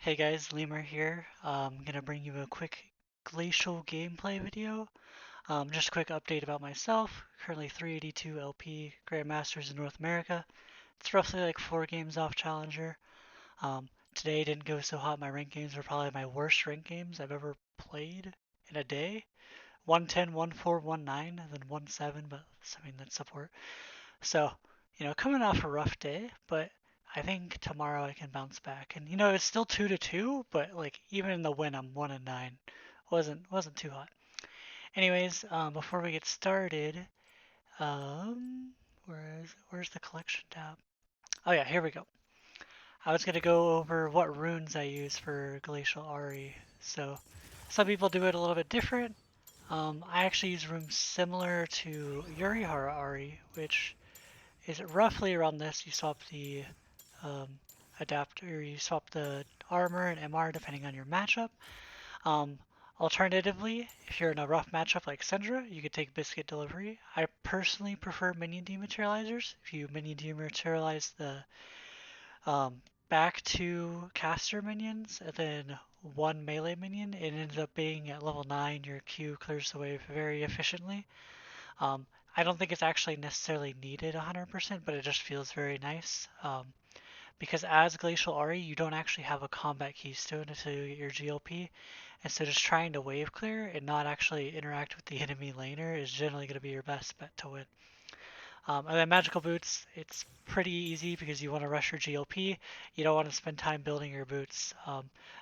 Hey guys, Lemur here. I'm gonna bring you a quick Glacial gameplay video. Just a quick update about myself. Currently 382 LP Grandmasters in North America. It's roughly like 4 games off Challenger. Today didn't go so hot. My rank games were probably my worst rank games I've ever played in a day. 110, 14, 19, and then 17, but I mean that's support. So, coming off a rough day, but I think tomorrow I can bounce back. And it's still 2-2, but like even in the win, I'm 1-9. Wasn't too hot. Anyways, before we get started, um, where's the collection tab? Oh yeah, here we go. I was gonna go over what runes I use for Glacial Ahri. So some people do it a little bit different. I actually use runes similar to Yurihara Ahri, which is roughly around this. You swap the um, adapter, you swap the armor and MR depending on your matchup. Um, Alternatively, if you're in a rough matchup like Syndra, you could take Biscuit Delivery. I personally prefer minion dematerializers. If you minion dematerialize the back two caster minions and then one melee minion, it ends up being at level 9, your Q clears the wave very efficiently. Um, I don't think it's actually necessarily needed 100%, but it just feels very nice. Because as Glacial Ahri, you don't actually have a combat keystone until you get your GLP, and so just trying to wave clear and not actually interact with the enemy laner is generally going to be your best bet to win. And then Magical Boots, it's pretty easy because you want to rush your GLP. You don't want to spend time building your boots.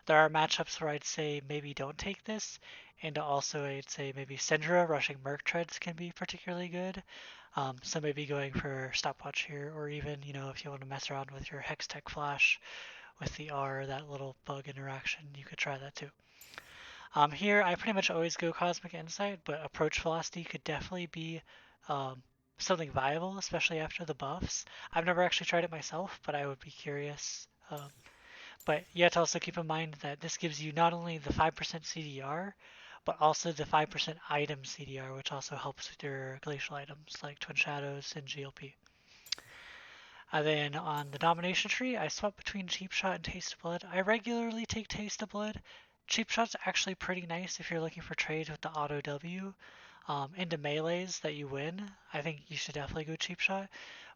There are matchups where I'd say maybe don't take this, and also I'd say maybe Syndra rushing Merc Treads can be particularly good. So maybe going for Stopwatch here, or even, if you want to mess around with your Hextech Flash with the R, that little bug interaction, you could try that too. Here, I pretty much always go Cosmic Insight, but Approach Velocity could definitely be um, something viable, especially after the buffs. I've never actually tried it myself, but I would be curious. But you have to also keep in mind that this gives you not only the 5% CDR, but also the 5% item CDR, which also helps with your glacial items like Twin Shadows and GLP. And then on the domination tree, I swap between Cheap Shot and Taste of Blood. I regularly take Taste of Blood. Cheap Shot's actually pretty nice if you're looking for trades with the auto W. Into melees that you win, I think you should definitely go Cheap Shot.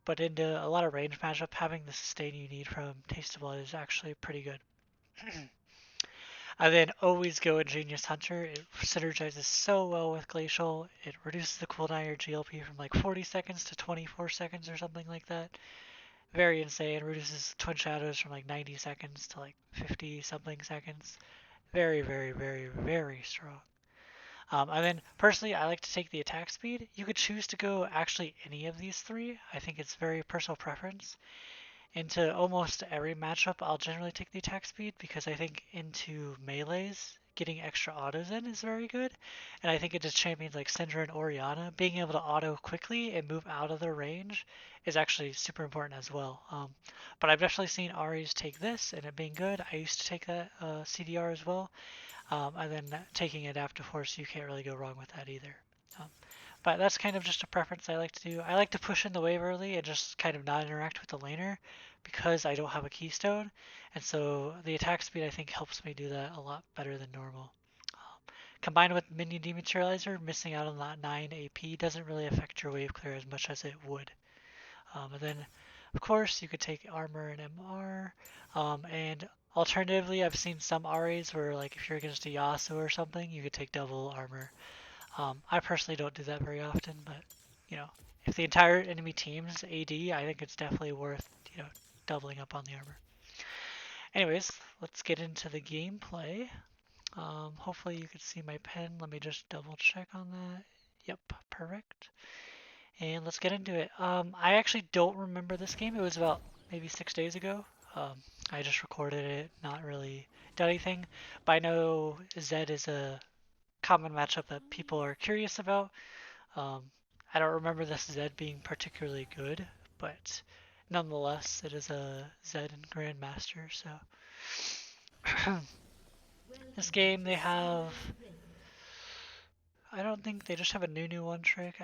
But into a lot of range matchup, having the sustain you need from Taste of Blood is actually pretty good. And then always go Ingenious Hunter. It synergizes so well with Glacial. It reduces the cooldown of your GLP from like 40 seconds to 24 seconds or something like that. Very insane. Reduces Twin Shadows from like 90 seconds to like 50 something seconds. Very, very, very, very strong. And then personally, I like to take the attack speed. You could choose to go actually any of these three. I think it's very personal preference. Into almost every matchup, I'll generally take the attack speed because I think into melees, getting extra autos in is very good. And I think into champions like Syndra and Orianna, being able to auto quickly and move out of their range is actually super important as well. But I've definitely seen Ahris take this and it being good. I used to take that CDR as well. And then taking Adaptive Force, you can't really go wrong with that either. Um, but that's kind of just a preference I like to do. I like to push in the wave early and just kind of not interact with the laner because I don't have a keystone. And so the attack speed I think helps me do that a lot better than normal. Combined with Minion Dematerializer, missing out on that 9 AP doesn't really affect your wave clear as much as it would. And then, of course, you could take Armor and MR. And alternatively, I've seen some RAs where, like, if you're against a Yasuo or something, you could take double Armor. I personally don't do that very often, but if the entire enemy team's AD, I think it's definitely worth doubling up on the armor. Anyways, let's get into the gameplay. Hopefully you can see my pen. Let me just double check on that. Yep, perfect. And let's get into it. I actually don't remember this game. It was about maybe 6 days ago. I just recorded it, not really done anything. But I know Zed is a common matchup that people are curious about. Um, I don't remember this Zed being particularly good, but nonetheless, it is a Zed and Grandmaster, so. This game, they have. I don't think they just have a new one trick.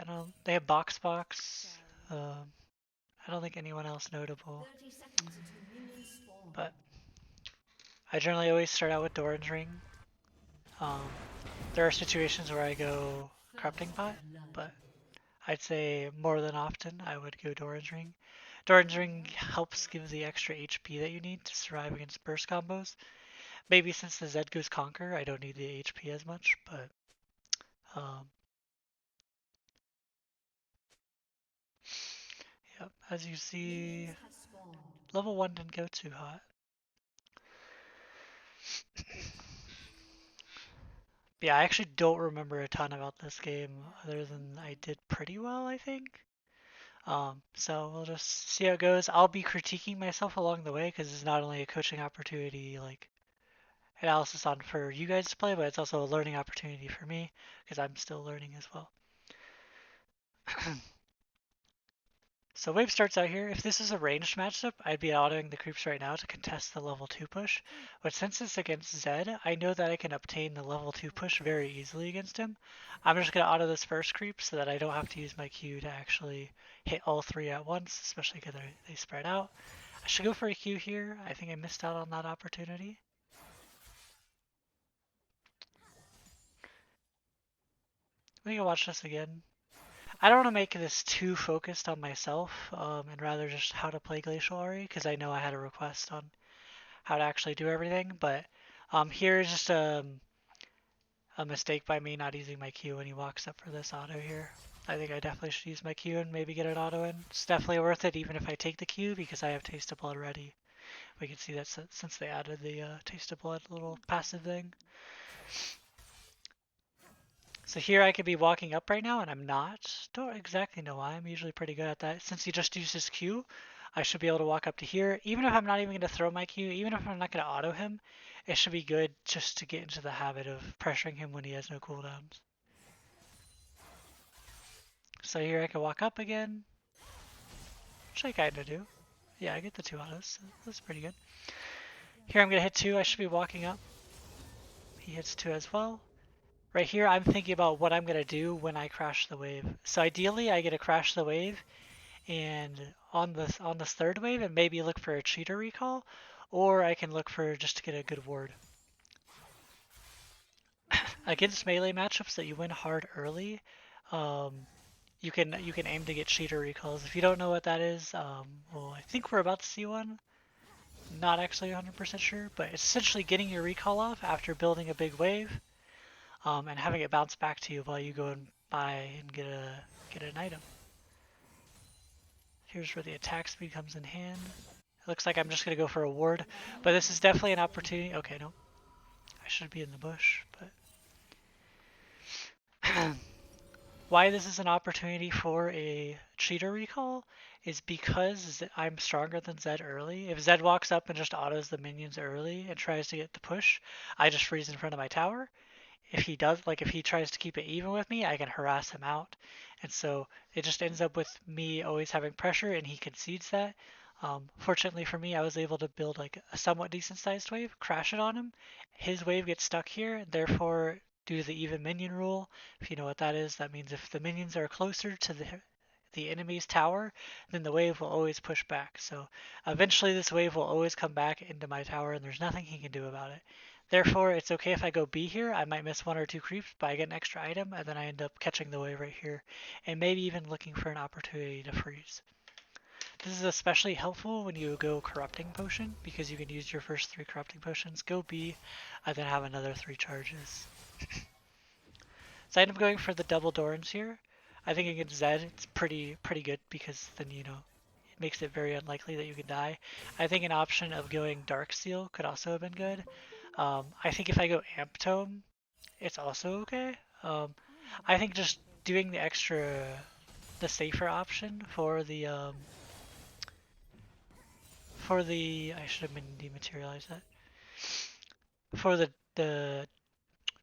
They have Box Box. Um, I don't think anyone else notable. But I generally always start out with Doran's Ring. There are situations where I go Corrupting Pot, but I'd say more than often I would go Doran's Ring. Doran's Ring helps give the extra HP that you need to survive against burst combos. Maybe since the Zed goes Conquer, I don't need the HP as much, but um, yep, as you see, level 1 didn't go too hot. Yeah, I actually don't remember a ton about this game other than I did pretty well, I think. So we'll just see how it goes. I'll be critiquing myself along the way because it's not only a coaching opportunity, like analysis on for you guys to play, but it's also a learning opportunity for me because I'm still learning as well. So wave starts out here. If this is a ranged matchup, I'd be autoing the creeps right now to contest the level 2 push. But since it's against Zed, I know that I can obtain the level 2 push very easily against him. I'm just going to auto this first creep so that I don't have to use my Q to actually hit all 3 at once, especially because they spread out. I should go for a Q here. I think I missed out on that opportunity. We can watch this again. I don't want to make this too focused on myself, and rather just how to play Glacial Ahri, because I know I had a request on how to actually do everything, but here is just a mistake by me not using my Q when he walks up for this auto here. I think I definitely should use my Q and maybe get an auto in. It's definitely worth it even if I take the Q because I have Taste of Blood ready. We can see that since they added the Taste of Blood little passive thing. So here I could be walking up right now and I'm not. Don't exactly know why. I'm usually pretty good at that. Since he just used his Q, I should be able to walk up to here. Even if I'm not even going to throw my Q, even if I'm not going to auto him, it should be good just to get into the habit of pressuring him when he has no cooldowns. So here I can walk up again, which I kind of do. Yeah, I get the 2 autos. That's pretty good. Here I'm going to hit 2. I should be walking up. He hits 2 as well. Right here, I'm thinking about what I'm going to do when I crash the wave. So ideally, I get to crash the wave and on this third wave and maybe look for a cheater recall, or I can look for just to get a good ward. Against melee matchups that you win hard early, you can aim to get cheater recalls. If you don't know what that is, well, I think we're about to see one. Not actually 100% sure, but it's essentially getting your recall off after building a big wave, and having it bounce back to you while you go and buy and get an item. Here's where the attack speed comes in hand. It looks like I'm just going to go for a ward, but this is definitely an opportunity. Okay, no. I should be in the bush, but... Why this is an opportunity for a cheater recall is because I'm stronger than Zed early. If Zed walks up and just autos the minions early and tries to get the push, I just freeze in front of my tower. If he does, like if he tries to keep it even with me, I can harass him out. And so it just ends up with me always having pressure and he concedes that. Fortunately for me, I was able to build like a somewhat decent sized wave, crash it on him. His wave gets stuck here, therefore due to the even minion rule, if you know what that is, that means if the minions are closer to the enemy's tower, then the wave will always push back. So eventually this wave will always come back into my tower and there's nothing he can do about it. Therefore, it's okay if I go B here. I might miss 1 or 2 creeps, but I get an extra item, and then I end up catching the wave right here, and maybe even looking for an opportunity to freeze. This is especially helpful when you go Corrupting Potion, because you can use your first 3 Corrupting Potions, go B, and then have another 3 charges. So I end up going for the double Dorans here. I think against Zed, it's pretty good, because then, you know, it makes it very unlikely that you can die. I think an option of going Darksteel could also have been good. I think if I go Amp Tome, it's also okay. I think just doing the safer option for I should have been dematerialized that. For the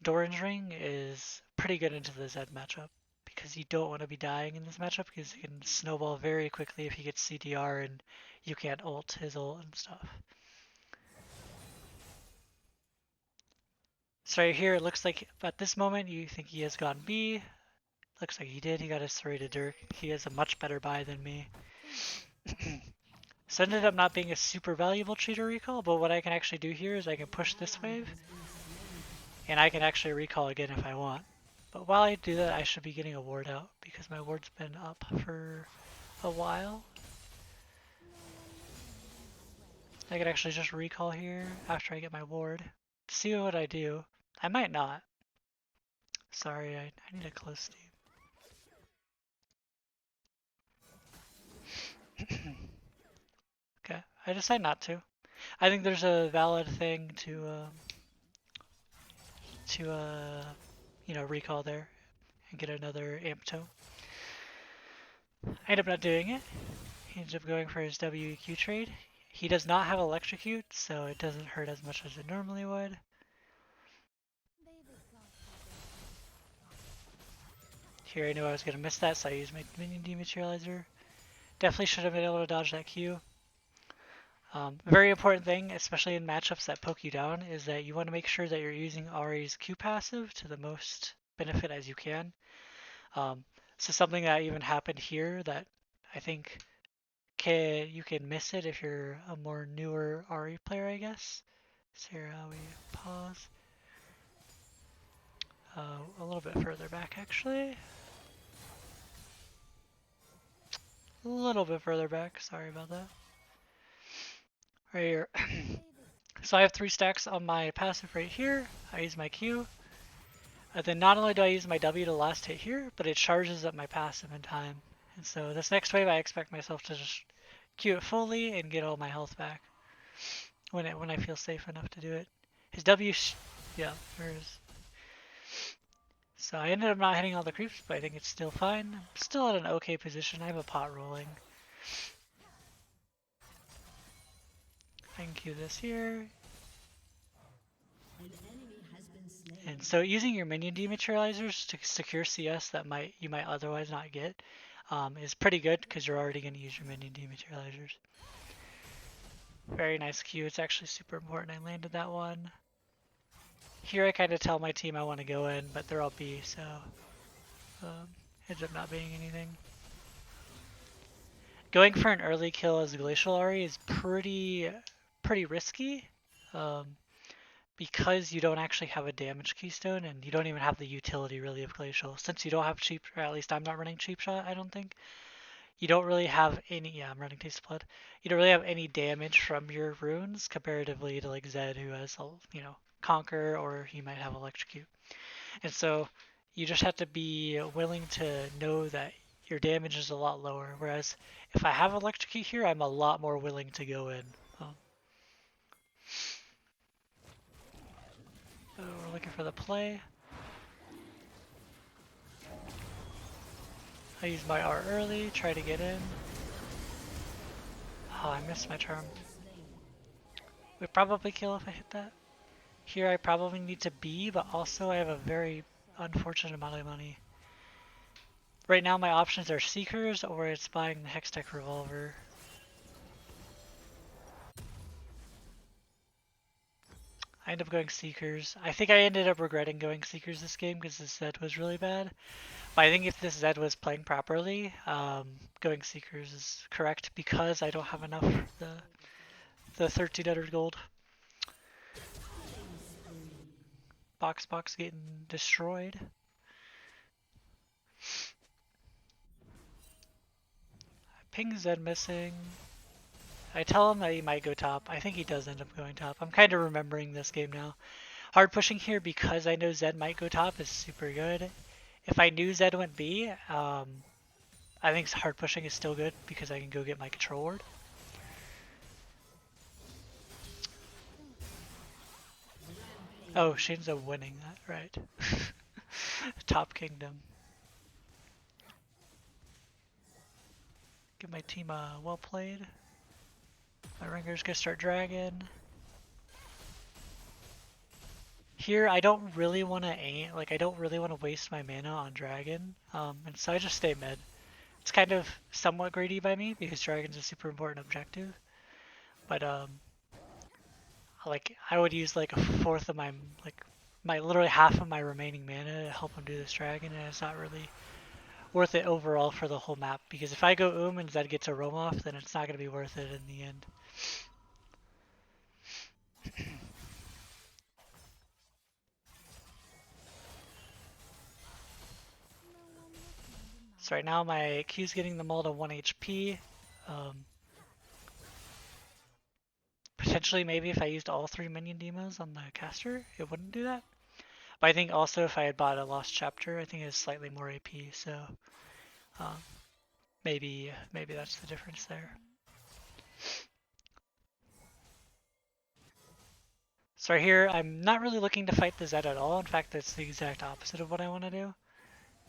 Doran's Ring is pretty good into the Zed matchup because you don't want to be dying in this matchup because it can snowball very quickly if he gets CDR and you can't ult his ult and stuff. So right here, it looks like at this moment you think he has gone B. Looks like he did. He got his 3 to Dirk. He has a much better buy than me. So it ended up not being a super valuable cheater recall, but what I can actually do here is I can push this wave, and I can actually recall again if I want. But while I do that, I should be getting a ward out, because my ward's been up for a while. I could actually just recall here after I get my ward. See what I do. I might not. Sorry, I need a close team. Okay, I decide not to. I think there's a valid thing to you know, recall there and get another amp tome. I end up not doing it. He ends up going for his WEQ trade. He does not have electrocute, so it doesn't hurt as much as it normally would. Here I knew I was going to miss that, so I used my minion dematerializer. Definitely should have been able to dodge that Q. Very important thing, especially in matchups that poke you down, is that you want to make sure that you're using Ahri's Q passive to the most benefit as you can. So something that even happened here that I think you can miss it if you're a more newer Ahri player, I guess. So here we pause. A little bit further back, actually. A little bit further back, sorry about that. Right here. So I have 3 stacks on my passive right here. I use my Q. Then not only do I use my W to last hit here, but it charges up my passive in time. And so this next wave I expect myself to just Q it fully and get all my health back when I feel safe enough to do it. His W, yeah, there is. So I ended up not hitting all the creeps, but I think it's still fine. I'm still at an okay position. I have a pot rolling. I can Q this here. And so using your minion dematerializers to secure CS that you might otherwise not get is pretty good because you're already going to use your minion dematerializers. Very nice Q. It's actually super important I landed that one. Here I kind of tell my team I want to go in, but they're all B, so ends up not being anything. Going for an early kill as Glacial Ahri is pretty risky. Because you don't actually have a damage keystone and you don't even have the utility really of Glacial. Since you don't have cheap, or at least I'm not running cheap shot, I don't think. You don't really have any, yeah, I'm running Taste of Blood. You don't really have any damage from your runes comparatively to like Zed who has, you know, Conquer or he might have Electrocute. And so you just have to be willing to know that your damage is a lot lower. Whereas if I have Electrocute here, I'm a lot more willing to go in. So we're looking for the play. I use my R early, try to get in. Oh, I missed my charm. We probably kill if I hit that. Here I probably need to B, but also I have a very unfortunate amount of money. Right now my options are Seekers or it's buying the Hextech Revolver. I end up going Seekers. I think I ended up regretting going Seekers this game because this Zed was really bad. But I think if this Zed was playing properly, going Seekers is correct because I don't have enough for the 1300 gold. Box getting destroyed. Ping Zed missing. I tell him that he might go top. I think he does end up going top. I'm kind of remembering this game now. Hard pushing here because I know Zed might go top is super good. If I knew Zed went B, I think hard pushing is still good because I can go get my control ward. Oh, Shinzo winning that, right. Top Kingdom. Give my team a well played. My ringer's gonna start dragging. Here, I don't really want to aim, like I don't really want to waste my mana on dragon, and so I just stay mid. It's kind of somewhat greedy by me because dragon's a super important objective, but like I would use like a fourth of my literally half of my remaining mana to help him do this dragon, and it's not really worth it overall for the whole map. Because if I go and Zed gets a roam off, then it's not going to be worth it in the end. So right now my Q's getting them all to 1 HP. Potentially maybe if I used all 3 minion demos on the caster, it wouldn't do that. But I think also if I had bought a Lost Chapter, I think it's slightly more AP, so maybe that's the difference there. So right here, I'm not really looking to fight the Zed at all. In fact, that's the exact opposite of what I want to do.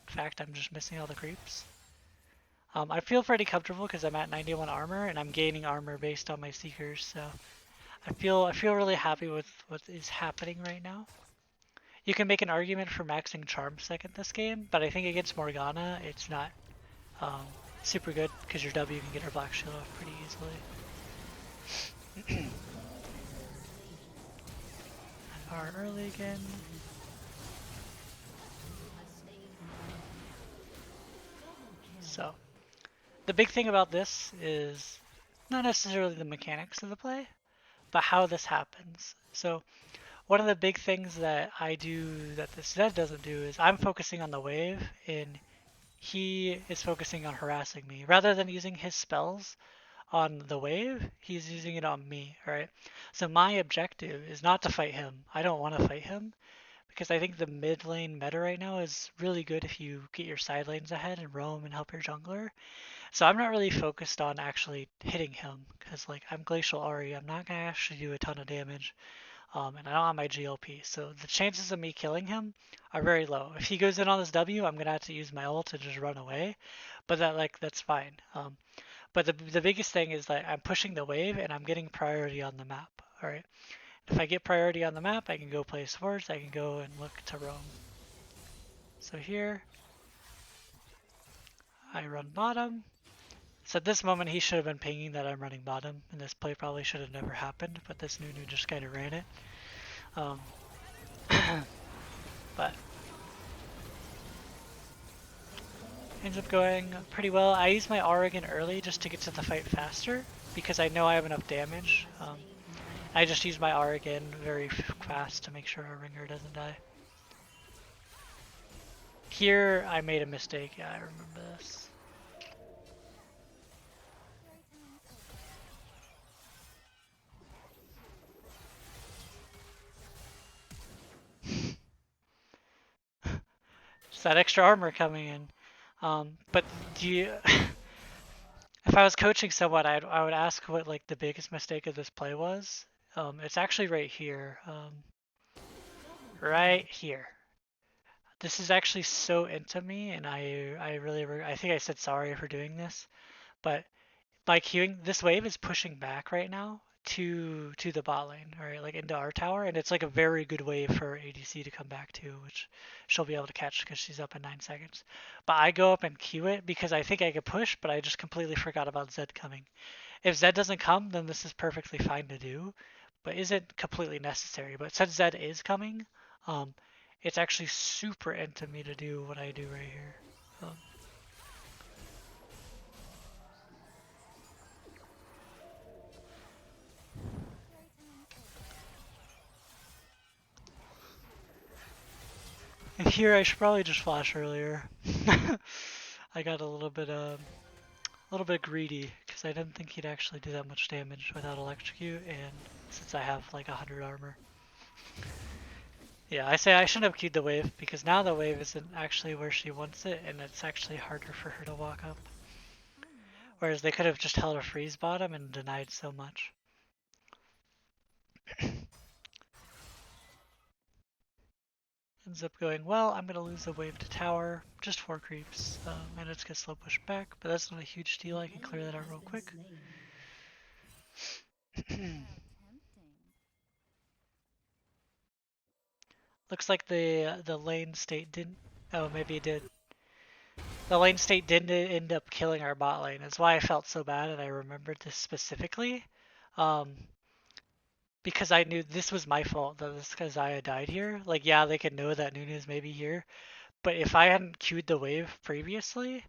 In fact, I'm just missing all the creeps. I feel pretty comfortable because I'm at 91 armor and I'm gaining armor based on my Seekers, so I feel really happy with what is happening right now. You can make an argument for maxing Charm Second this game, but I think against Morgana, it's not super good because your W can get her Black Shield off pretty easily. Are early again. So, the big thing about this is not necessarily the mechanics of the play, but how this happens. So, one of the big things that I do that this Zed doesn't do is I'm focusing on the wave and he is focusing on harassing me. Rather than using his spells on the wave, he's using it on me, alright? So my objective is not to fight him. I don't want to fight him because I think the mid lane meta right now is really good if you get your side lanes ahead and roam and help your jungler. So I'm not really focused on actually hitting him because like I'm Glacial Ahri, I'm not going to actually do a ton of damage. And I don't have my GLP, so the chances of me killing him are very low. If he goes in on this W, I'm gonna have to use my ult and just run away, but that's fine. But the biggest thing is that I'm pushing the wave and I'm getting priority on the map. All right, if I get priority on the map, I can go play swords. I can go and look to roam. So here, I run bottom. So at this moment, he should have been pinging that I'm running bottom, and this play probably should have never happened. But this Nunu just kind of ran it. But ends up going pretty well. I use my Oregon early just to get to the fight faster because I know I have enough damage. I just use my Oregon very fast to make sure our ringer doesn't die. Here I made a mistake. Yeah, I remember this. It's that extra armor coming in. But do you... if I was coaching someone, I would ask what like the biggest mistake of this play was. It's actually right here. Right here. This is actually so into me, and I think I said sorry for doing this, but by queuing, this wave is pushing back right now to the bot lane, all right, like into our tower, and it's like a very good wave for ADC to come back to, which she'll be able to catch because she's up in 9 seconds. But I go up and queue it because I think I could push, but I just completely forgot about Zed coming. If Zed doesn't come, then this is perfectly fine to do, but isn't completely necessary. But since Zed is coming, it's actually super into me to do what I do right here. And here I should probably just flash earlier. I got a little bit greedy because I didn't think he'd actually do that much damage without electrocute, and since I have like 100 armor. Yeah, I say I shouldn't have queued the wave because now the wave isn't actually where she wants it, and it's actually harder for her to walk up. Whereas they could have just held a freeze bottom and denied so much. Ends up going, well, I'm going to lose the wave to tower, just 4 creeps, and it's going to slow push back, but that's not a huge deal, I can clear that out real quick. Looks like the lane state didn't, oh maybe it did. The lane state didn't end up killing our bot lane, that's why I felt so bad and I remembered this specifically. Because I knew this was my fault, that this because I had died here. Like, yeah, they could know that Nunu's maybe here, But if I hadn't queued the wave previously,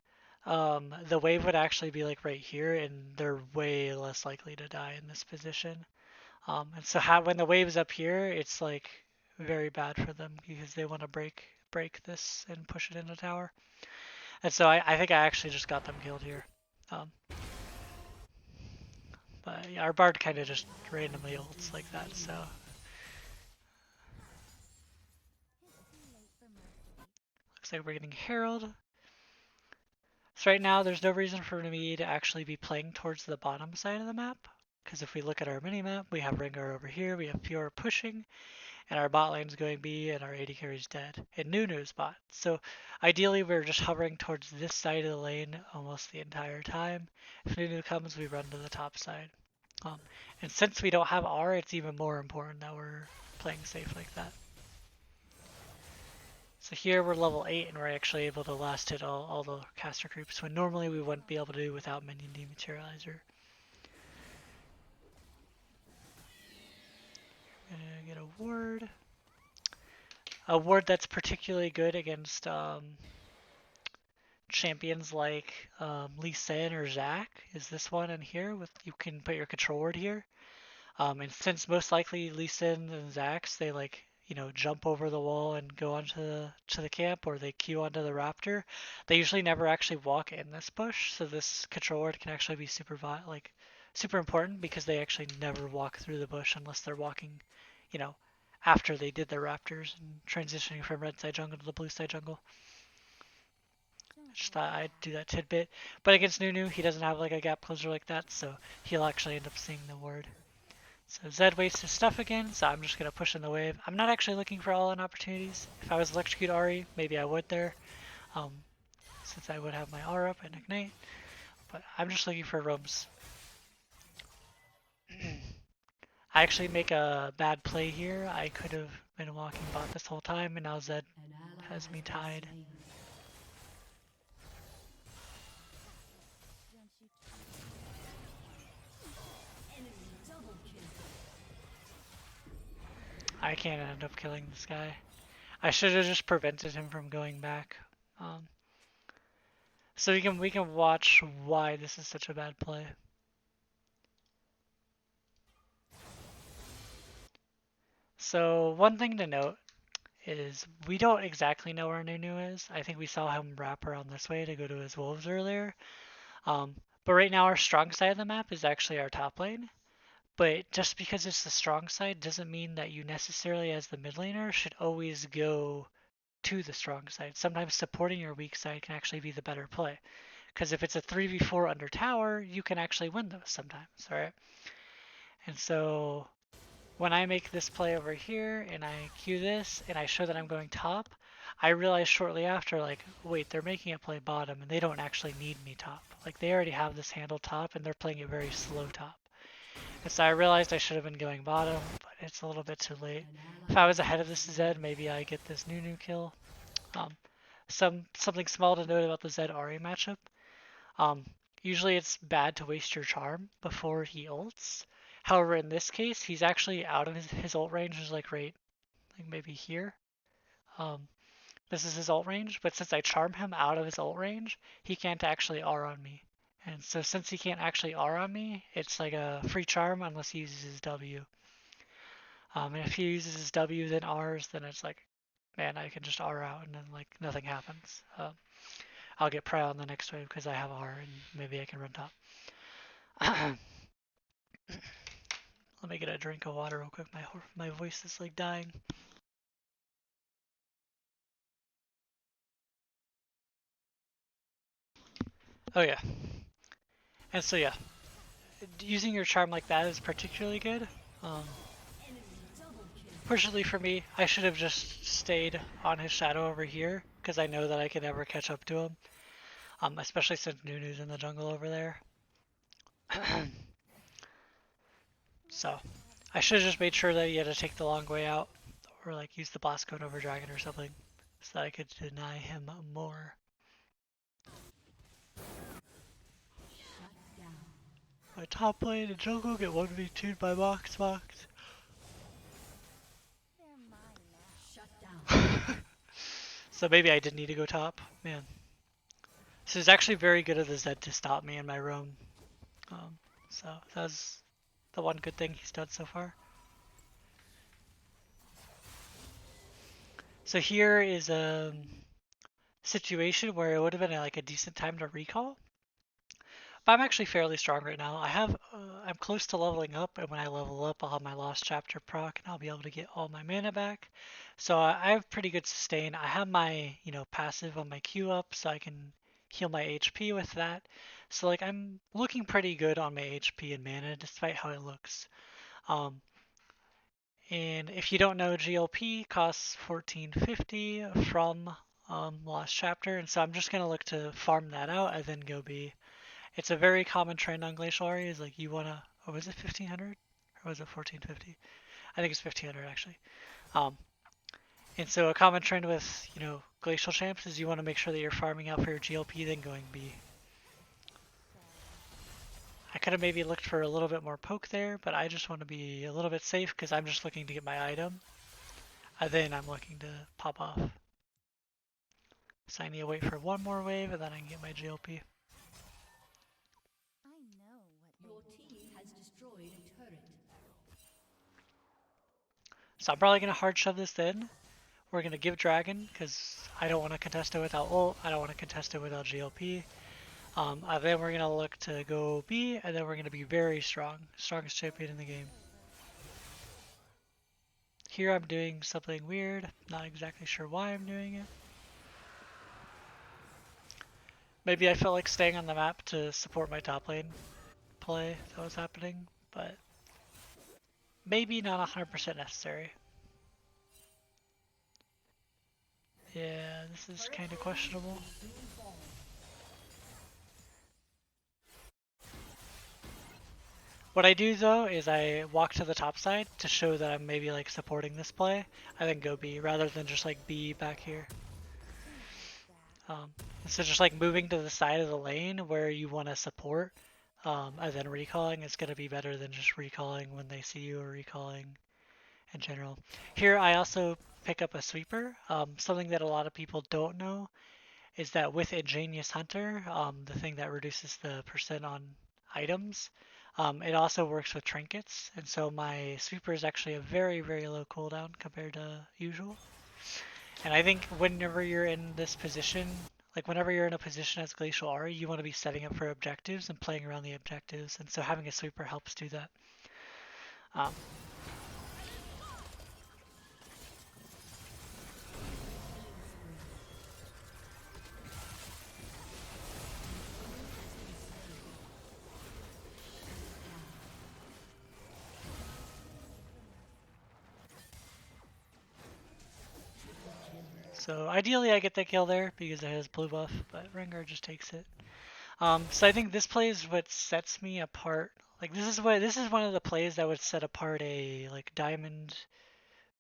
the wave would actually be like right here, and they're way less likely to die in this position. And so when the wave's up here, it's like very bad for them because they want to break this and push it into tower. And so I think I actually just got them killed here. Um, but yeah, our bard kind of just randomly ults like that, so. Looks like we're getting Herald. So right now there's no reason for me to actually be playing towards the bottom side of the map. Because if we look at our mini-map, we have Rengar over here, we have Fiora pushing, and our bot lane's going B, and our AD carry's dead. And Nunu's bot. So ideally we're just hovering towards this side of the lane almost the entire time. If Nunu comes, we run to the top side. And since we don't have R, it's even more important that we're playing safe like that. So here we're level 8 and we're actually able to last hit all the caster creeps when normally we wouldn't be able to do without minion dematerializer. Gonna get a ward. A ward that's particularly good against champions like Lee Sin or Zac is this one in here. You can put your control ward here. And since most likely Lee Sin and Zax, they jump over the wall and go onto the camp, or they queue onto the raptor. They usually never actually walk in this bush, so this control ward can actually be super important because they actually never walk through the bush unless they're walking, after they did their raptors and transitioning from red side jungle to the blue side jungle. Just thought I'd do that tidbit. But against Nunu, he doesn't have like a gap closer like that, so he'll actually end up seeing the ward. So Zed wastes his stuff again, so I'm just going to push in the wave. I'm not actually looking for all-in opportunities. If I was Electrocute Ahri, maybe I would there, since I would have my R up and Ignite. But I'm just looking for roams. I actually make a bad play here. I could have been walking bot this whole time, and now Zed has me tied. I can't end up killing this guy. I should have just prevented him from going back. So we can watch why this is such a bad play. So one thing to note is we don't exactly know where Nunu is. I think we saw him wrap around this way to go to his wolves earlier. But right now our strong side of the map is actually our top lane. But just because it's the strong side doesn't mean that you necessarily as the mid laner should always go to the strong side. Sometimes supporting your weak side can actually be the better play. Because if it's a 3v4 under tower, you can actually win those sometimes, right? And so when I make this play over here and I queue this and I show that I'm going top, I realize shortly after, like, wait, they're making it play bottom and they don't actually need me top. Like, they already have this handle top and they're playing it very slow top. And so I realized I should have been going bottom, but it's a little bit too late. If I was ahead of this Zed, maybe I get this Nunu kill. Something small to note about the Zed Ahri matchup. Usually it's bad to waste your charm before he ults. However, in this case, he's actually out of his ult range, is like right, like maybe here. This is his ult range, but since I charm him out of his ult range, he can't actually R on me. And so since he can't actually R on me, it's like a free charm unless he uses his W. And if he uses his W then R's, then it's like, man, I can just R out and then like nothing happens. I'll get pry on the next wave because I have R and maybe I can run top. Let me get a drink of water real quick. My voice is like dying. Oh yeah. And so yeah, using your charm like that is particularly good. Fortunately for me, I should have just stayed on his shadow over here because I know that I can never catch up to him. Especially since Nunu's in the jungle over there. So I should have just made sure that he had to take the long way out or like use the blast cone over dragon or something so that I could deny him more. My top lane and jungle get 1v2'd by Mox. So So maybe I did need to go top. Man. This is actually very good of the Zed to stop me in my roam. So that's the one good thing he's done so far. So here is a situation where it would have been like a decent time to recall. But I'm actually fairly strong right now. I'm close to leveling up, and when I level up, I'll have my Lost Chapter proc, and I'll be able to get all my mana back. So I have pretty good sustain. I have my, passive on my Q up, so I can heal my HP with that. So like I'm looking pretty good on my HP and mana, despite how it looks. And if you don't know, GLP costs 1450 from Lost Chapter, and so I'm just gonna look to farm that out and then go B. It's a very common trend on Glacial Ahri is like you wanna, oh, was it 1500 or was it 1450? I think it's 1500 actually. And so a common trend with Glacial champs is you want to make sure that you're farming out for your GLP then going B. I could have maybe looked for a little bit more poke there, but I just want to be a little bit safe because I'm just looking to get my item. And then I'm looking to pop off. So I need to wait for one more wave and then I can get my GLP. Your team has destroyed a turret. So I'm probably going to hard shove this in. We're going to give Dragon because I don't want to contest it without ult. I don't want to contest it without GLP. Then we're going to look to go B, and then we're going to be very strong. Strongest champion in the game. Here I'm doing something weird. Not exactly sure why I'm doing it. Maybe I felt like staying on the map to support my top lane play that was happening, but maybe not 100% necessary. Yeah, this is kind of questionable. What I do though is I walk to the top side to show that I'm maybe like supporting this play. I then go B rather than just like B back here. So just like moving to the side of the lane where you want to support and then recalling is going to be better than just recalling when they see you or recalling in general. Here I also pick up a sweeper. Something that a lot of people don't know is that with Ingenious Hunter, the thing that reduces the percent on items, it also works with trinkets. And so my sweeper is actually a very, very low cooldown compared to usual. And I think whenever you're in this position, like whenever you're in a position as Glacial Ahri, you want to be setting up for objectives and playing around the objectives. And so having a sweeper helps do that. So ideally I get the kill there because it has blue buff, but Rengar just takes it. So I think this play is what sets me apart. Like this is one of the plays that would set apart a like Diamond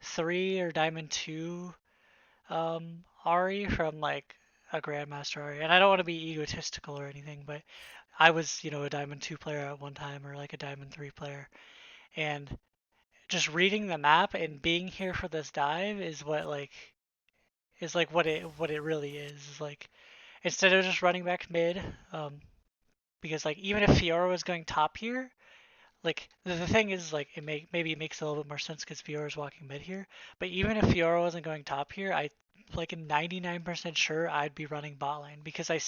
3 or Diamond 2 Ahri from like a Grandmaster Ahri. And I don't want to be egotistical or anything, but I was, a Diamond 2 player at one time or like a Diamond 3 player. And just reading the map and being here for this dive is what it really is like instead of just running back mid, because like even if Fiora was going top here, like the thing is like maybe it makes a little bit more sense because Fiora's walking mid here, but even if Fiora wasn't going top here, I like 99% sure I'd be running bot lane because I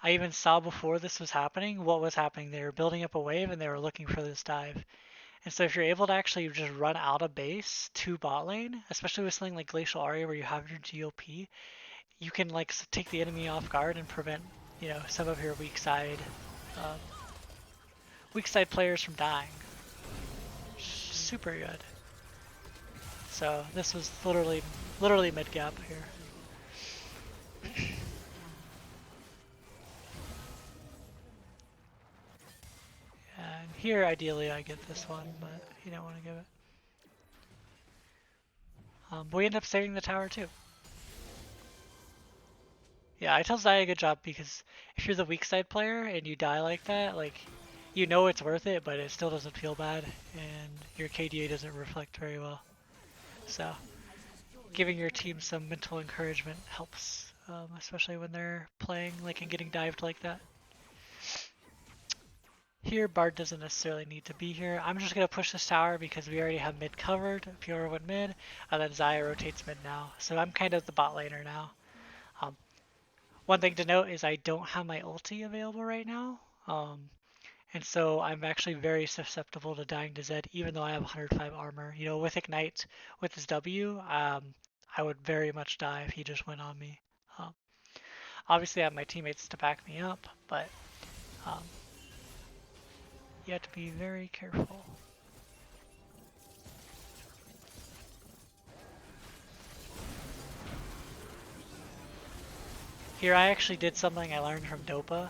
even saw before this was happening what was happening. They were building up a wave and they were looking for this dive. And so if you're able to actually just run out of base to bot lane, especially with something like Glacial Ahri where you have your GOP, you can like take the enemy off guard and prevent, some of your um, weak side players from dying. Super good. So this was literally mid gap here. And here ideally I get this one, but you don't want to give it. But we end up saving the tower too. Yeah, I tell Zaya good job because if you're the weak side player and you die like that, like you know it's worth it, but it still doesn't feel bad, and your KDA doesn't reflect very well. So giving your team some mental encouragement helps, especially when they're playing like and getting dived like that. Here, Bard doesn't necessarily need to be here. I'm just going to push this tower because we already have mid covered. Fiora went mid, and then Xayah rotates mid now. So I'm kind of the bot laner now. One thing to note is I don't have my ulti available right now. And so I'm actually very susceptible to dying to Zed, even though I have 105 armor. You know, with Ignite, with his W, I would very much die if he just went on me. Obviously, I have my teammates to back me up, but you have to be very careful. Here, I actually did something I learned from Dopa.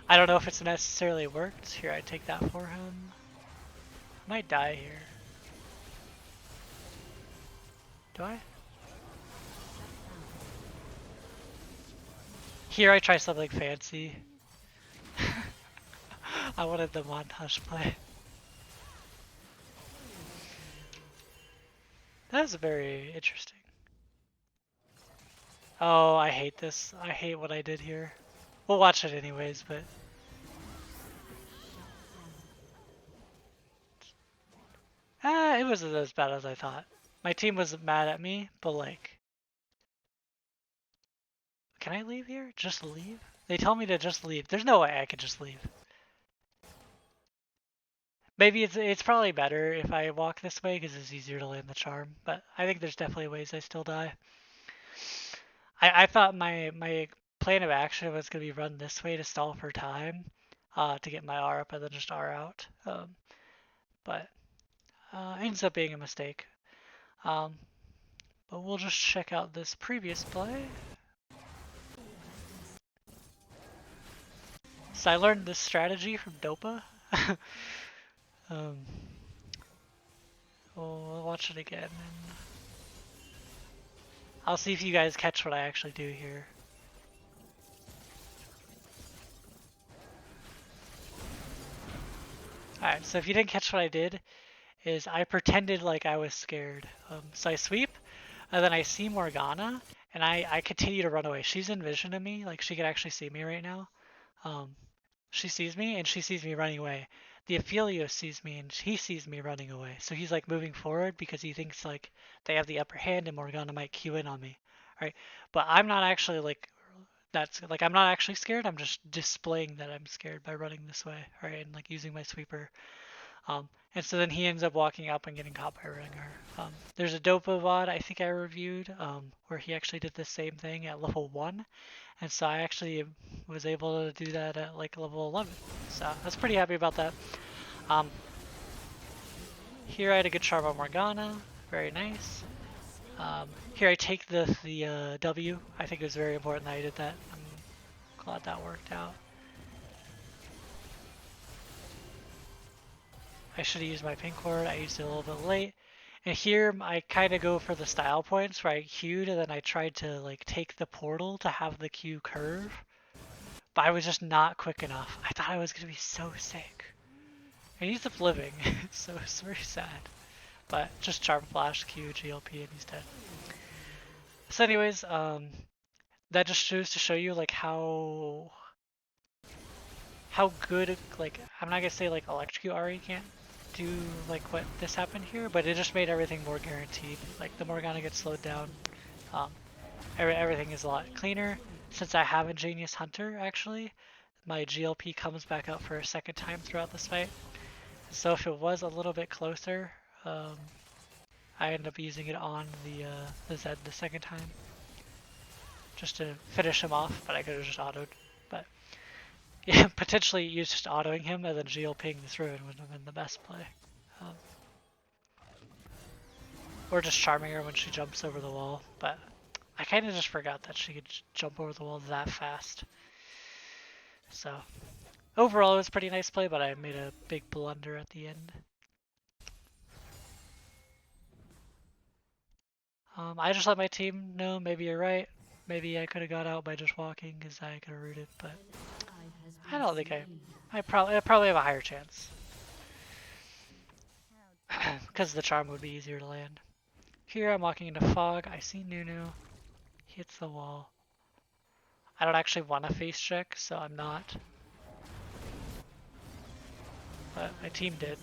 I don't know if it's necessarily worked. Here, I take that for him. I might die here. Do I? Here, I try something fancy. I wanted the montage play. That was very interesting. Oh, I hate this. I hate what I did here. We'll watch it anyways, but... it wasn't as bad as I thought. My team was mad at me, but like... Can I leave here? Just leave? They tell me to just leave. There's no way I could just leave. Maybe it's probably better if I walk this way because it's easier to land the charm, but I think there's definitely ways I still die. I thought my plan of action was going to be run this way to stall for time, to get my R up and then just R out. But ends up being a mistake. But we'll just check out this previous play. So I learned this strategy from Dopa. We'll watch it again. And I'll see if you guys catch what I actually do here. Alright, so if you didn't catch what I did, is I pretended like I was scared. So I sweep, and then I see Morgana, and I continue to run away. She's in vision of me, like she could actually see me right now. She sees me, and she sees me running away. The Aphelios sees me, and he sees me running away. So he's like moving forward because he thinks like they have the upper hand and Morgana might queue in on me. Right? But I'm not actually like, I'm not actually scared. I'm just displaying that I'm scared by running this way, right? And like using my sweeper. And so then he ends up walking up and getting caught by Ringer. There's a Dopa VoD I think I reviewed where he actually did the same thing at level 1. And so I actually was able to do that at like level 11. So I was pretty happy about that. Here I had a good charm on Morgana. Very nice. Here I take the W. I think it was very important that I did that. I'm glad that worked out. I should have used my pink ward. I used it a little bit late. And here I kind of go for the style points where I queued and then I tried to like take the portal to have the Q curve. But I was just not quick enough. I thought I was going to be so sick. And he's up living, so it's very sad. But just charm flash, Q, GLP, and he's dead. So anyways, that just shows to show you like how good, like, I'm not gonna say like electrocute Ahri can't do like what this happened here, but it just made everything more guaranteed. Like the Morgana gets slowed down. Everything is a lot cleaner. Since I have Ingenious Hunter, actually, my GLP comes back up for a second time throughout this fight. So if it was a little bit closer, I end up using it on the Zed the second time, just to finish him off, but I could have just autoed. But yeah, potentially you just autoing him and then GLPing this ruin would have been the best play. Or just charming her when she jumps over the wall, but I kind of just forgot that she could jump over the wall that fast. So overall it was a pretty nice play, but I made a big blunder at the end. I just let my team know, maybe you're right. Maybe I could have got out by just walking because I could have rooted, but I don't think I probably have a higher chance. Because the charm would be easier to land. Here I'm walking into fog. I see Nunu. He hits the wall. I don't actually want to face check, so I'm not. But my team did.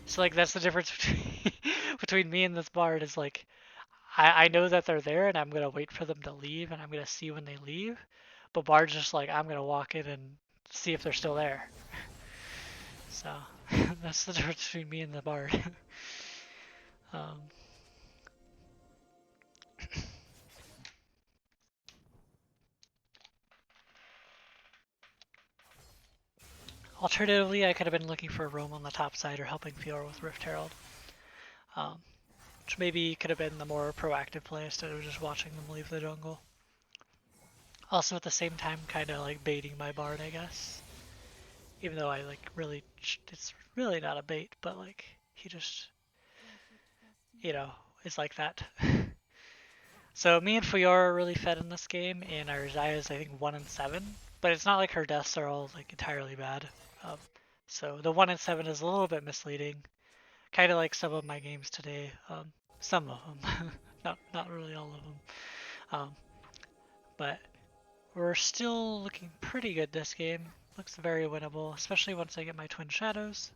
So like that's the difference between between me and this bard is like I know that they're there and I'm gonna wait for them to leave and I'm gonna see when they leave. But bard's just like I'm gonna walk in and see if they're still there. So that's the difference between me and the bard. um, Alternatively, I could have been looking for a roam on the top side or helping Fiora with Rift Herald, um, which maybe could have been the more proactive play instead of just watching them leave the jungle. Also, at the same time, kind of like baiting my bard, I guess. Even though I like really, it's really not a bait, but like he just, you know, is like that. So me and Fiora are really fed in this game, and our Zaya is I think 1 and 7, but it's not like her deaths are all like entirely bad. Um, so the 1 and 7 is a little bit misleading, kind of like some of my games today. Some of them, not really all of them. Um, but we're still looking pretty good this game. Looks very winnable, especially once I get my Twin Shadows.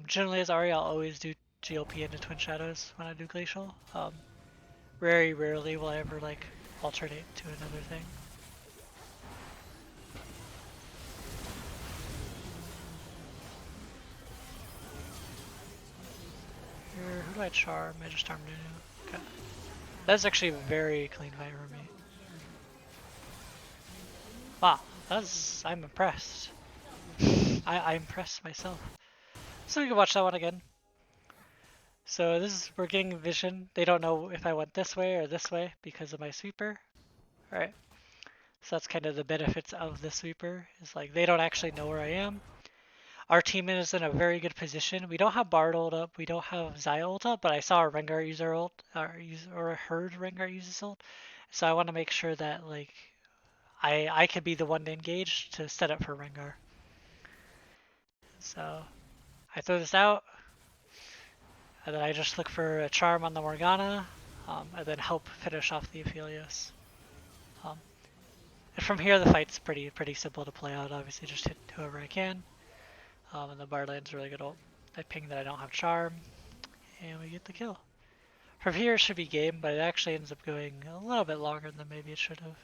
Generally as Ahri, I'll always do GLP into Twin Shadows when I do Glacial. Very rarely will I ever like alternate to another thing. Here, who do I charm? I just charmed Nunu. Okay. That's actually a very clean fight for me. Wow, I'm impressed. I impressed myself. So we can watch that one again. So we're getting vision. They don't know if I went this way or this way because of my sweeper. Alright. So that's kind of the benefits of the sweeper, is like they don't actually know where I am. Our team is in a very good position. We don't have Bard ult up, we don't have Xayah ult up, but I saw a Rengar use our ult, or heard Rengar use his ult. So I want to make sure that like I could be the one to engage to set up for Rengar. So I throw this out, and then I just look for a charm on the Morgana, and then help finish off the Aphelios. Um, and from here the fight's pretty simple to play out. Obviously just hit whoever I can. And the Bard lands really good ult. I ping that I don't have charm, and we get the kill. From here it should be game, but it actually ends up going a little bit longer than maybe it should have.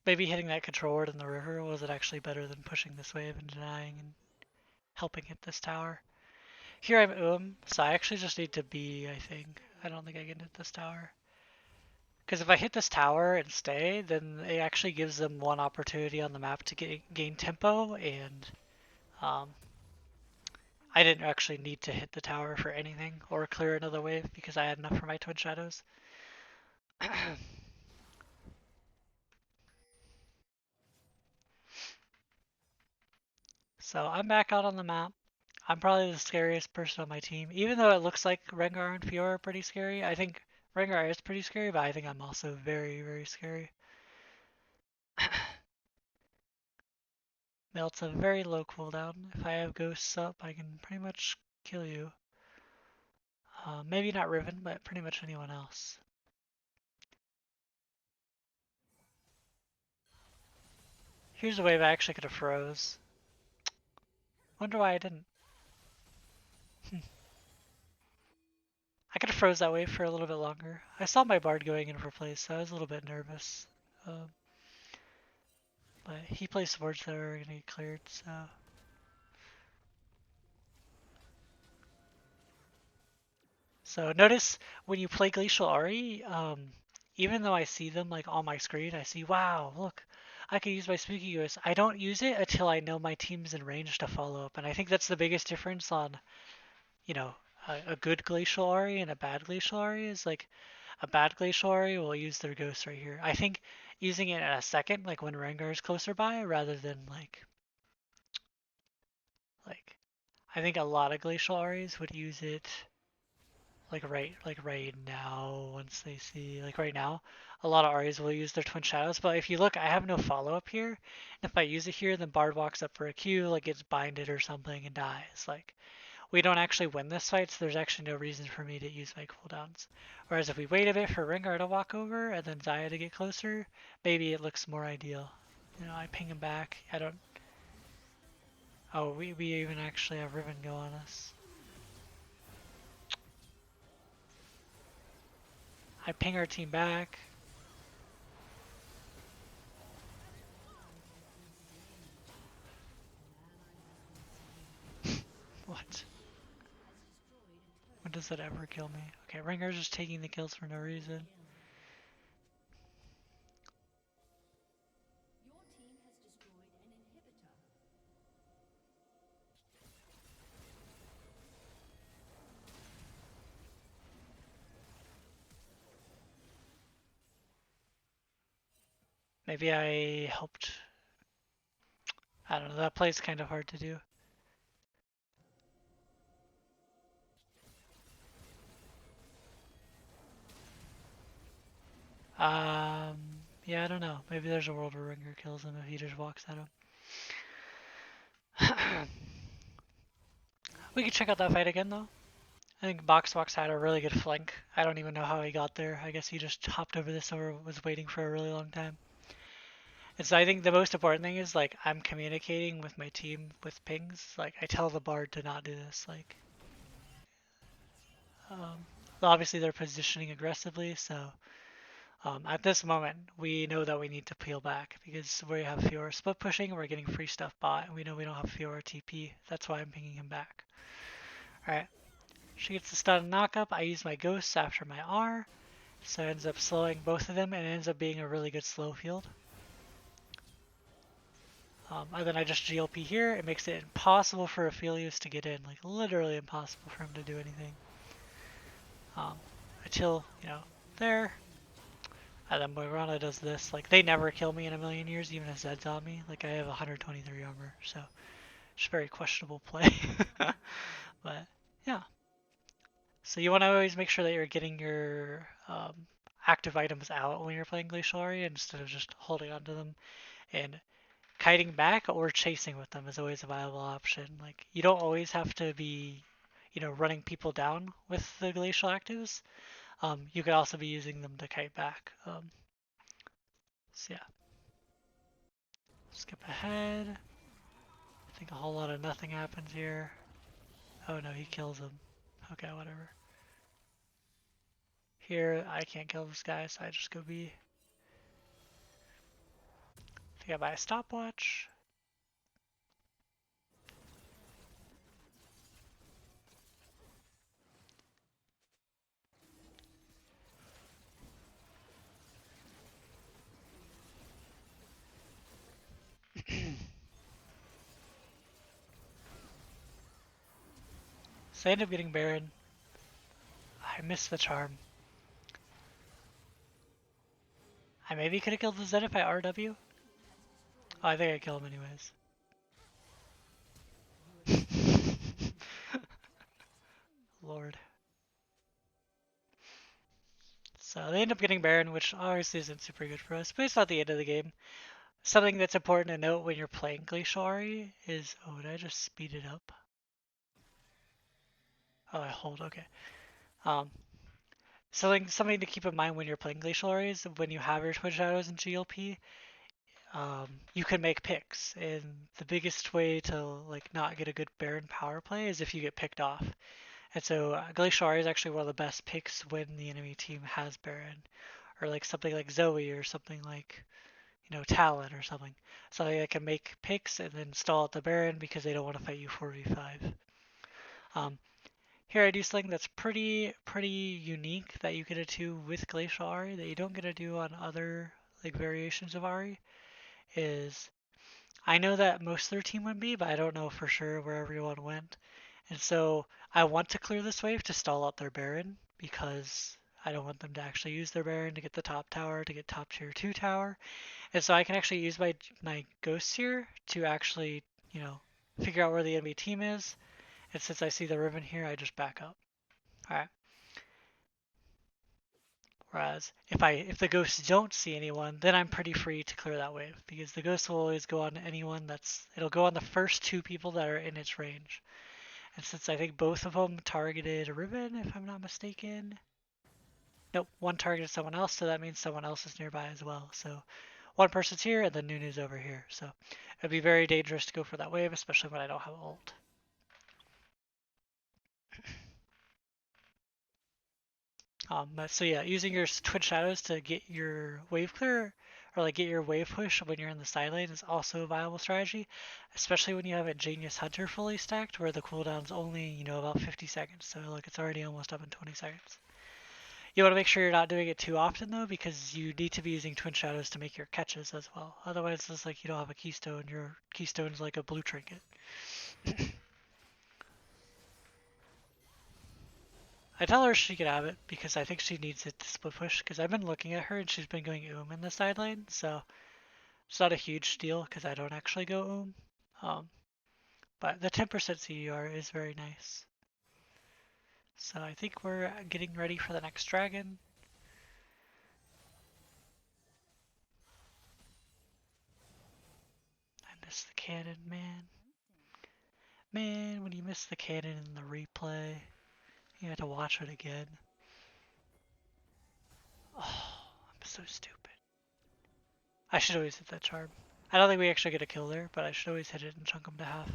Maybe hitting that control ward in the river was it actually better than pushing this wave and denying and helping hit this tower. Here I'm so I actually just need to be, I think. I don't think I can hit this tower. Because if I hit this tower and stay, then it actually gives them one opportunity on the map to gain tempo, and um, I didn't actually need to hit the tower for anything or clear another wave because I had enough for my Twin Shadows. So I'm back out on the map. I'm probably the scariest person on my team. Even though it looks like Rengar and Fiora are pretty scary, I think Rengar is pretty scary, but I think I'm also very, very scary. Melt's a very low cooldown. If I have ghosts up, I can pretty much kill you. Maybe not Riven, but pretty much anyone else. Here's a wave I actually could have froze. Wonder why I didn't. I could have froze that wave for a little bit longer. I saw my bard going in for plays, so I was a little bit nervous. But he plays swords that are gonna get cleared, so. So notice when you play Glacial Ahri, even though I see them like on my screen, I see, wow, look, I can use my Spooky Ghost. I don't use it until I know my team's in range to follow up, and I think that's the biggest difference on, you know, a good Glacial Ahri and a bad Glacial Ahri is like a bad Glacial Ahri will use their Ghost right here. I think using it in a second, like when Rengar is closer by, rather than like I think a lot of Glacial Ahris would use it like right now, once they see, like right now, a lot of Aries will use their Twin Shadows, but if you look, I have no follow-up here. And if I use it here, then Bard walks up for a Q, like gets binded or something and dies. Like, we don't actually win this fight, so there's actually no reason for me to use my cooldowns. Whereas if we wait a bit for Rengar to walk over and then Zaya to get closer, maybe it looks more ideal. You know, I ping him back. I don't... Oh, we even actually have Riven go on us. I ping our team back. What? When does that ever kill me? Okay, Rengar's just taking the kills for no reason. Your team has destroyed an inhibitor. Maybe I helped. I don't know, that play's kind of hard to do. Yeah, I don't know. Maybe there's a world where Rengar kills him if he just walks at him. We could check out that fight again though. I think Boxbox had a really good flank. I don't even know how he got there. I guess he just hopped over this or was waiting for a really long time. And so I think the most important thing is like I'm communicating with my team with pings. Like I tell the bard to not do this. Like um, obviously they're positioning aggressively, so at this moment we know that we need to peel back because we have Fiora split pushing, we're getting free stuff bot, and we know we don't have Fiora TP. That's why I'm pinging him back. Alright, she gets the stun and knock up. I use my ghosts after my R, so it ends up slowing both of them and it ends up being a really good slow field. And then I just GLP here. It makes it impossible for Aphelios to get in, like literally impossible for him to do anything. Until, you know, there. And then Moirana does this. Like, they never kill me in a million years, even if Zed's on me. Like, I have 123 armor, so it's very questionable play. But, yeah. So you want to always make sure that you're getting your active items out when you're playing Glacial Ahri instead of just holding onto them. And kiting back or chasing with them is always a viable option. Like, you don't always have to be, you know, running people down with the Glacial actives. You could also be using them to kite back. So yeah. Skip ahead. I think a whole lot of nothing happens here. Oh no, he kills him. Okay, whatever. Here, I can't kill this guy, so I just go B. I think I buy a stopwatch. So I end up getting Baron. I missed the charm. I maybe could have killed the Zed if I RW. Oh, I think I killed him anyways. Lord. So they end up getting Baron, which obviously isn't super good for us, but it's not the end of the game. Something that's important to note when you're playing Glacial Ahri is... Oh, did I just speed it up? Oh, I hold, okay. Um, something to keep in mind when you're playing Glacial Ahri is when you have your Twin Shadows and GLP, you can make picks, and the biggest way to like not get a good Baron power play is if you get picked off. And so Glacial Ahri is actually one of the best picks when the enemy team has Baron, or like something like Zoe or something like, you know, Talon or something. Something that can make picks and then stall out the Baron because they don't want to fight you 4v5. Um, Here I do something that's pretty unique that you get to do with Glacial Ahri that you don't get to do on other like variations of Ahri. Is I know that most of their team went B, but I don't know for sure where everyone went. And so I want to clear this wave to stall out their Baron because I don't want them to actually use their Baron to get the top tower, to get top tier 2 tower. And so I can actually use my ghosts here to actually, you know, figure out where the enemy team is. And since I see the ribbon here, I just back up. Alright. Whereas if the ghosts don't see anyone, then I'm pretty free to clear that wave because the ghost will always go on anyone it'll go on the first two people that are in its range. And since I think both of them targeted Riven, if I'm not mistaken, nope, one targeted someone else, so that means someone else is nearby as well. So one person's here and then Nunu's over here. So it'd be very dangerous to go for that wave, especially when I don't have ult. So yeah, using your Twin Shadows to get your wave clear or like get your wave push when you're in the side lane is also a viable strategy, especially when you have a Genius Hunter fully stacked where the cooldown's only, about 50 seconds. So like it's already almost up in 20 seconds. You want to make sure you're not doing it too often though, because you need to be using Twin Shadows to make your catches as well. Otherwise, it's like you don't have a keystone. Your keystone's like a blue trinket. I tell her she could have it because I think she needs it to split push. Because I've been looking at her and she's been going in the side lane, so it's not a huge deal because I don't actually go Um, but the 10% CUR is very nice. So I think we're getting ready for the next dragon. I missed the cannon, man. Man, when you miss the cannon in the replay, you have to watch it again. Oh, I'm so stupid. I should always hit that charm. I don't think we actually get a kill there, but I should always hit it and chunk them to half.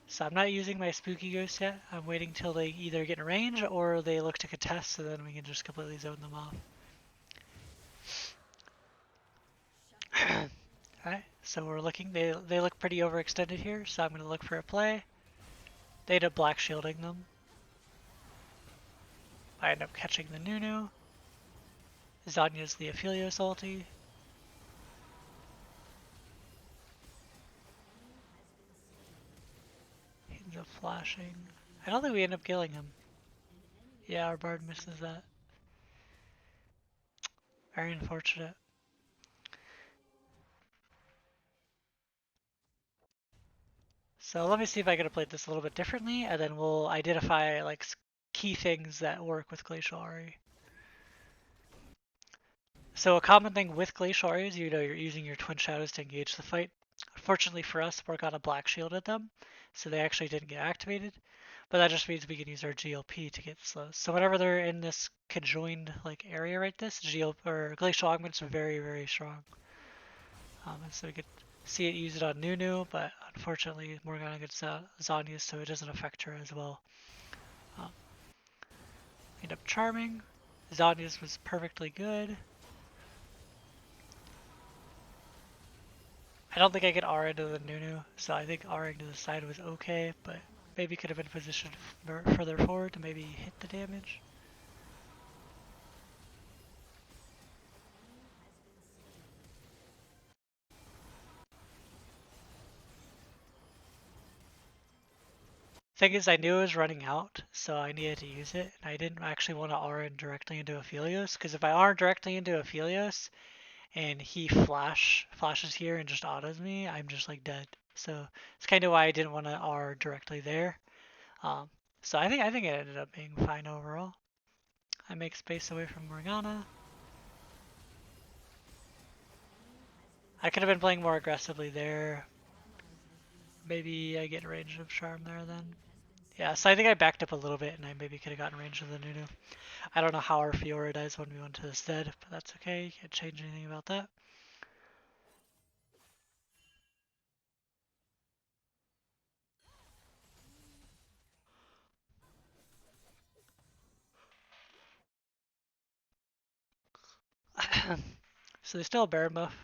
So I'm not using my spooky ghost yet. I'm waiting till they either get in range or they look to contest, so then we can just completely zone them off. Alright, so we're looking. They look pretty overextended here, so I'm going to look for a play. They end up black shielding them. I end up catching the Nunu. Zanya's the Aphelios ulti. He ends up flashing. I don't think we end up killing him. Yeah, our Bard misses that. Very unfortunate. So let me see if I could have played this a little bit differently, and then we'll identify like key things that work with Glacial Ahri. So a common thing with Glacial Ahri is you're using your Twin Shadows to engage the fight. Unfortunately for us, we're got a black shield at them, so they actually didn't get activated. But that just means we can use our GLP to get slow. So whenever they're in this conjoined like area right this, Glacial Augment's very, very strong. And so we could see it use it on Nunu, but unfortunately Morgana gets Zanya, so it doesn't affect her as well. End up charming. Zanya's was perfectly good. I don't think I get R into the Nunu, so I think R into the side was okay, but maybe could have been positioned further forward to maybe hit the damage. Thing is, I knew it was running out, so I needed to use it, and I didn't actually want to R in directly into Aphelios, because if I R directly into Aphelios, and he flashes here and just autos me, I'm just like dead. So it's kind of why I didn't want to R directly there. So I think it ended up being fine overall. I make space away from Morgana. I could have been playing more aggressively there. Maybe I get range of charm there then. Yeah, so I think I backed up a little bit and I maybe could have gotten range of the Nunu. I don't know how our Fiora dies when we went to the stead, but that's okay. You can't change anything about that. So they still have Baron buff.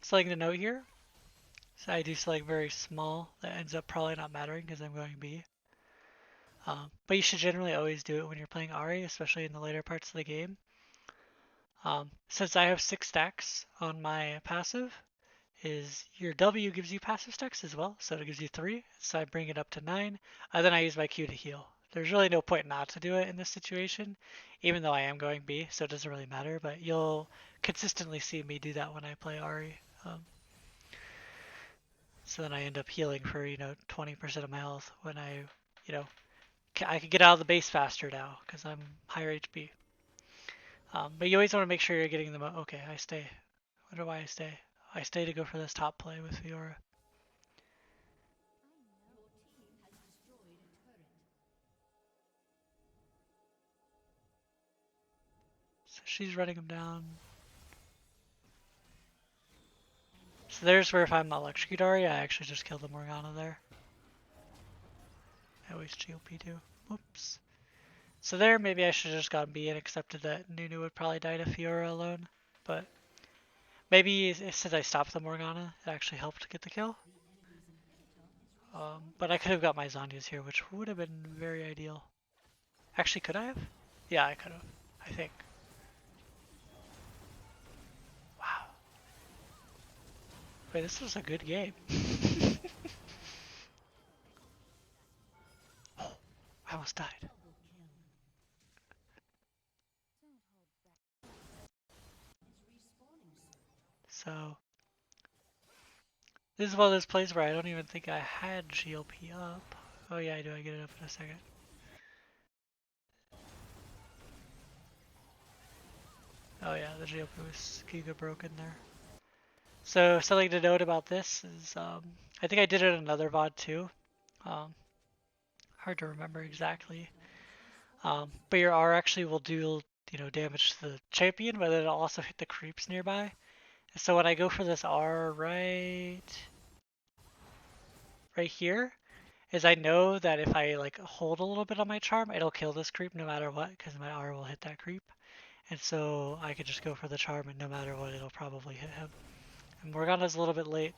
Something to note here. So I do select very small. That ends up probably not mattering because I'm going B. But you should generally always do it when you're playing Ahri, especially in the later parts of the game. Since I have 6 stacks on my passive, is your W gives you passive stacks as well, so it gives you 3. So I bring it up to 9, and then I use my Q to heal. There's really no point not to do it in this situation, even though I am going B, so it doesn't really matter, but you'll consistently see me do that when I play Ahri. So then I end up healing for, 20% of my health when I you know, I could get out of the base faster now because I'm higher HP. But you always want to make sure you're getting them. Okay, I stay. I wonder why I stay. I stay to go for this top play with Fiora. So she's running him down. So there's where if I'm Electrocute Ahri, I actually just killed the Morgana there. I always GOP too. Whoops. So there, maybe I should have just gotten B and accepted that Nunu would probably die to Fiora alone. But maybe since I stopped the Morgana, it actually helped get the kill. But I could have got my Zhonya's here, which would have been very ideal. Actually, could I have? Yeah, I could have. I think. Wow. Wait, this was a good game. Oh, I almost died. So, this is one of those plays where I don't even think I had GLP up. Oh yeah, I do. I get it up in a second. Oh yeah, the GLP was giga broken there. So something to note about this is, I think I did it in another VoD too. Um, hard to remember exactly. But your R actually will do, damage to the champion, but it'll also hit the creeps nearby. So when I go for this R right here, is I know that if I like hold a little bit on my charm, it'll kill this creep no matter what, because my R will hit that creep. And so I could just go for the charm, and no matter what, it'll probably hit him. And Morgana's a little bit late.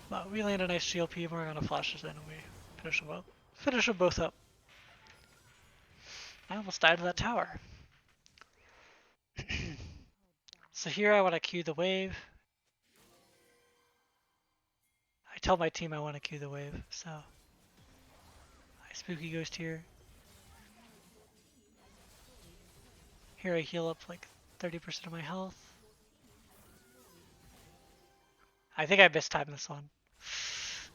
But we land a nice GLP, Morgana flashes in, and we finish them up. Finish them both up. I almost died to that tower. So here I want to queue the wave. I tell my team I want to queue the wave, so I Spooky Ghost here. Here I heal up like 30% of my health. I think I mistimed this one.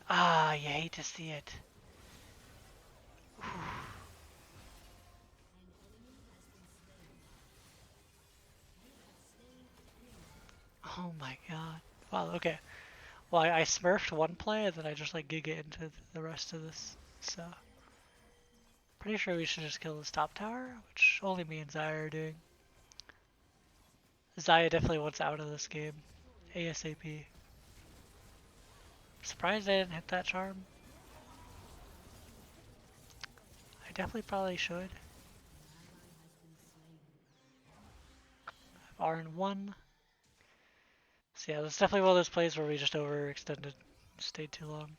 Ah, you hate to see it. Oh my god. Wow, okay. Well, I smurfed one play and then I just like giga into the rest of this, so. Pretty sure we should just kill this top tower, which only me and Zaya are doing. Zaya definitely wants out of this game. ASAP. Surprised I didn't hit that charm. I definitely probably should. I have R in 1. So yeah, that's definitely one of those plays where we just overextended, stayed too long.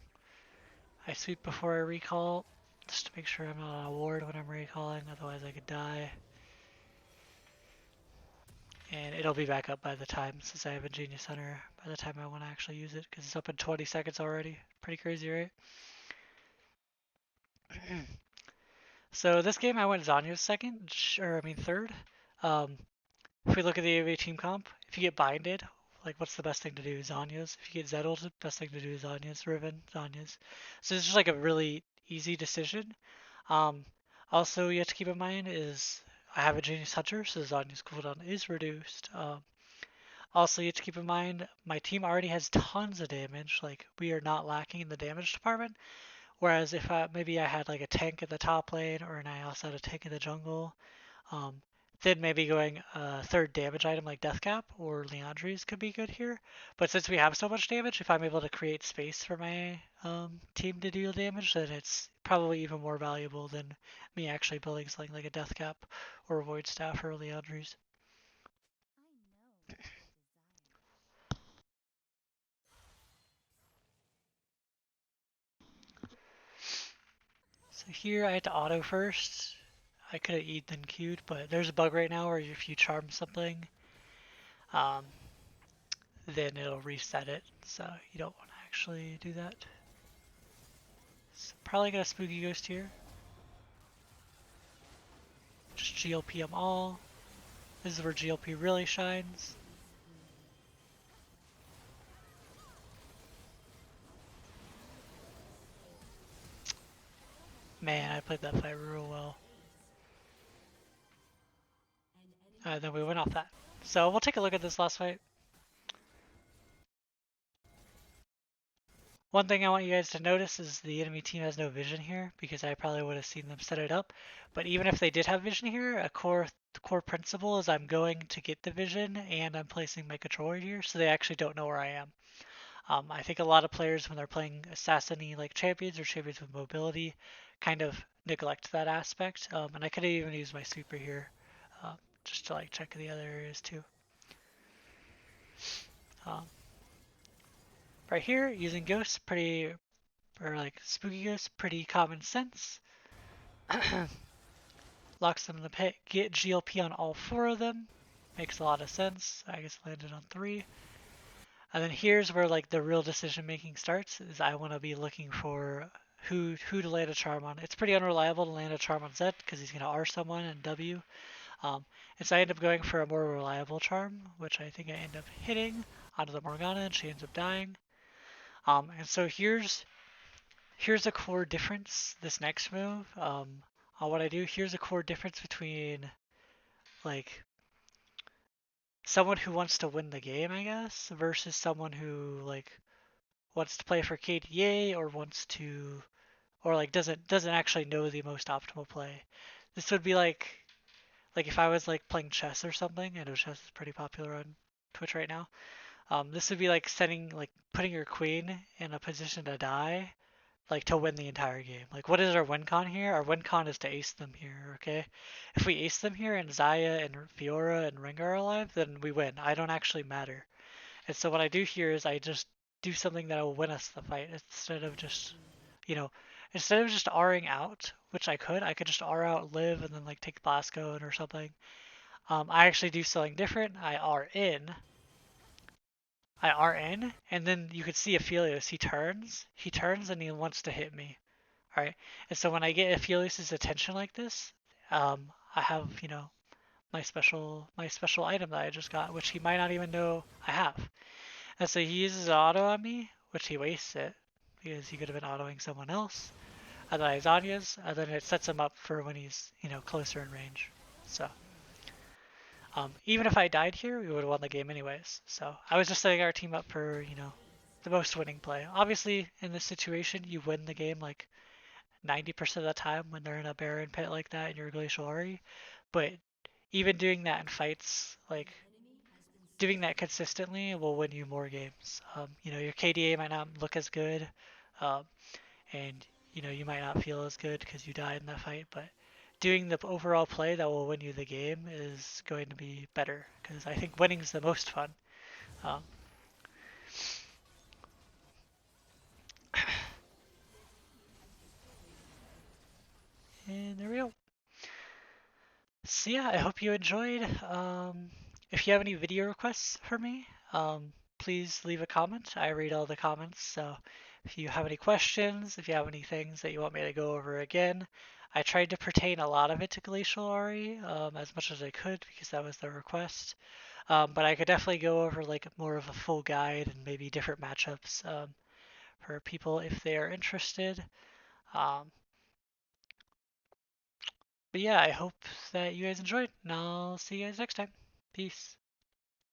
I sweep before I recall, just to make sure I'm not on a ward when I'm recalling, otherwise I could die. And it'll be back up by the time, since I have a Genius Hunter, by the time I want to actually use it, because it's up in 20 seconds already. Pretty crazy, right? So this game I went Zanya's second, or I mean third. Um, if we look at the AoE team comp, if you get binded, like what's the best thing to do? Zanya's. If you get Zettled, the best thing to do is Zanya's. Riven, Zanya's. So it's just like a really easy decision. Um, Also, you have to keep in mind is I have a Genius Hunter, so Zanya's cooldown is reduced. Also, you have to keep in mind my team already has tons of damage. Like we are not lacking in the damage department. Whereas if maybe I had like a tank in the top lane, or and I also had a tank in the jungle, um, then maybe going a third damage item like Death Cap or Leandri's could be good here. But since we have so much damage, if I'm able to create space for my team to deal damage, then it's probably even more valuable than me actually building something like a Death Cap or Void Staff or Leandri's. So here I had to auto first. I could have E'd then Q'd, but there's a bug right now where if you charm something, um, then it'll reset it. So you don't want to actually do that. So probably got a Spooky Ghost here. Just GLP them all. This is where GLP really shines. Man, I played that fight real well. Then we went off that. So we'll take a look at this last fight. One thing I want you guys to notice is the enemy team has no vision here because I probably would have seen them set it up. But even if they did have vision here, a core principle is I'm going to get the vision and I'm placing my controller here so they actually don't know where I am. I think a lot of players when they're playing assassin-y like champions or champions with mobility kind of neglect that aspect. And I could even use my super here just to like check the other areas too. Um, right here, using ghosts, pretty, or like spooky ghosts, pretty common sense. Locks them in the pit, get GLP on all 4 of them. Makes a lot of sense. I guess landed on 3. And then here's where like the real decision making starts is I want to be looking for who to land a charm on. It's pretty unreliable to land a charm on Z because he's going to R someone and W. And so I end up going for a more reliable charm, which I think I end up hitting onto the Morgana and she ends up dying. And so here's a core difference. This next move, on what I do, here's a core difference between like someone who wants to win the game, I guess, versus someone who like wants to play for KDA or wants to or like doesn't actually know the most optimal play. This would be like if I was like playing chess or something. I know chess is pretty popular on Twitch right now. This would be like setting like putting your queen in a position to die, like to win the entire game. Like what is our win con here? Our win con is to ace them here, okay? If we ace them here and Xayah and Fiora and Rengar are alive, then we win. I don't actually matter. And so what I do here is I just do something that will win us the fight instead of just, you know, instead of just Ring out, which I could just R out, live, and then like take Blasco or something. I actually do something different. I R in, and then you could see Aphelios. He turns, and he wants to hit me. All right, and so when I get Aphelios' attention like this, I have my special item that I just got, which he might not even know I have. And so he uses auto on me, which he wastes it because he could have been autoing someone else. And then I Zanya's, and then it sets him up for when he's closer in range. So even if I died here, we would have won the game anyways. So I was just setting our team up for the most winning play. Obviously, in this situation, you win the game like 90% of the time when they're in a Baron pit like that and you're Glacial Ahri. But even doing that in fights, like doing that consistently will win you more games. Your KDA might not look as good, um, and you might not feel as good because you died in that fight, but doing the overall play that will win you the game is going to be better because I think winning is the most fun. Um, and there we go. So yeah, I hope you enjoyed. If you have any video requests for me, please leave a comment. I read all the comments, so if you have any questions, if you have any things that you want me to go over again, I tried to pertain a lot of it to Glacial Ahri as much as I could because that was the request. But I could definitely go over like more of a full guide and maybe different matchups for people if they are interested. Um, but yeah, I hope that you guys enjoyed, and I'll see you guys next time. Peace.